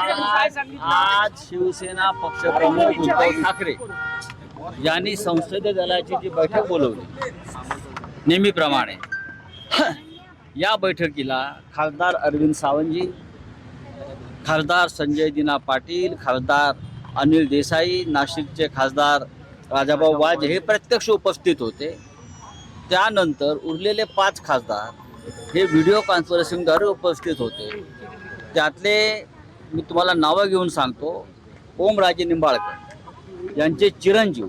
आज शिवसेना पक्षप्रमुख उद्धव ठाकरे यांनी संसदीय दलाची जी बैठक बोलवली नेहमीप्रमाणे, या बैठकीला खासदार अरविंद सावंतजी, खासदार संजय दिना पाटील, खासदार अनिल देसाई, नाशिकचे खासदार राजाभाऊ वाजे हे प्रत्यक्ष उपस्थित होते. त्यानंतर उरलेले 5 खासदार हे व्हिडिओ कॉन्फरन्सिंगद्वारे उपस्थित होते. त्यातले मी तुम्हाला नावं घेऊन सांगतो. ओमराजे निंबाळकर यांचे चिरंजीव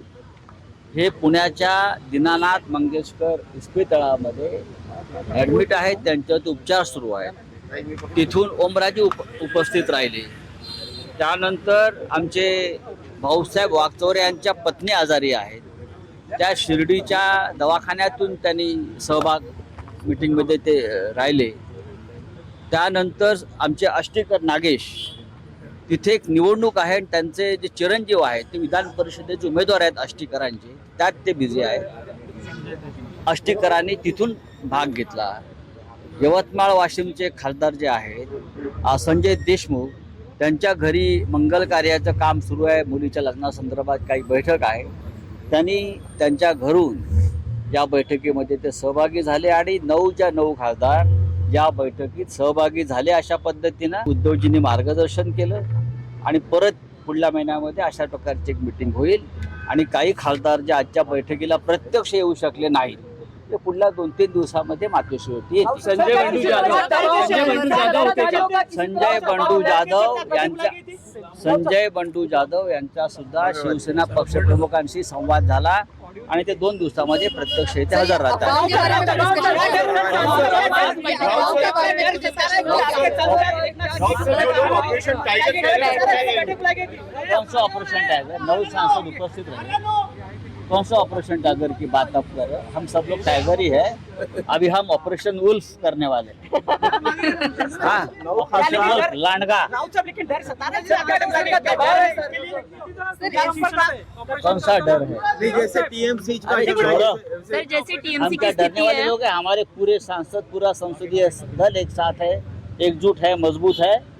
हे पुण्याच्या दीनानाथ मंगेशकर इस्पितळामध्ये ॲडमिट आहेत, त्यांच्यात उपचार सुरू आहेत. तिथून ओमराजे उपस्थित राहिले. त्यानंतर आमचे भाऊसाहेब वागचौरे यांच्या पत्नी आजारी आहेत, त्या शिर्डीच्या दवाखान्यातून त्यांनी सहभाग मीटिंगमध्ये ते राहिले. त्यानंतर आमचे आष्टीकर नागेश, तिथे एक निवडणूक आहे, त्यांचे जे चिरंजीव आहेत ते विधान परिषदेचे उमेदवार आहेत आष्टीकरांचे, त्यात ते बिझी आहेत. आष्टीकरांनी तिथून भाग घेतला. यवतमाळ वाशिमचे खासदार जे आहेत संजय देशमुख, त्यांच्या घरी मंगल कार्याचं काम सुरू आहे, मुलीच्या लग्नासंदर्भात काही बैठक आहे, त्यांनी त्यांच्या घरून या बैठकीमध्ये ते सहभागी झाले आणि 9च्या 9 खासदार या बैठकीत सहभागी झाले. अशा पद्धतीनं उद्धवजींनी मार्गदर्शन केलं आणि परत पुढल्या महिन्यामध्ये अशा प्रकारची एक मीटिंग होईल आणि काही खासदार जे आजच्या बैठकीला प्रत्यक्ष येऊ शकले नाहीत ते पुढल्या 2-3 दिवसामध्ये मातोश्री होती. संजय बंडू जाधव यांचा सुद्धा शिवसेना पक्षप्रमुखांशी संवाद झाला आणि ते 2 दिवसामध्ये प्रत्यक्ष येथे हजर राहतात. ऑपरेशन टाइगर 9 सांसद उपस्थित रहे. कौन सा ऑपरेशन टाइगर की बात आप कर रहे हैं? हम सब लोग टाइगर ही है. अभी हम ऑपरेशन वुल्फ करने वाले हैं. हाँ, ऑपरेशन वुल्फ लांडगा. कौन सा डर है? जैसे टीएमसी सर, जैसे टीएमसी हम की क्या डरने स्थिति वाले है, लोग हैं? हमारे पूरे सांसद, पूरा संसदीय दल एक साथ है, एकजुट है, मजबूत है.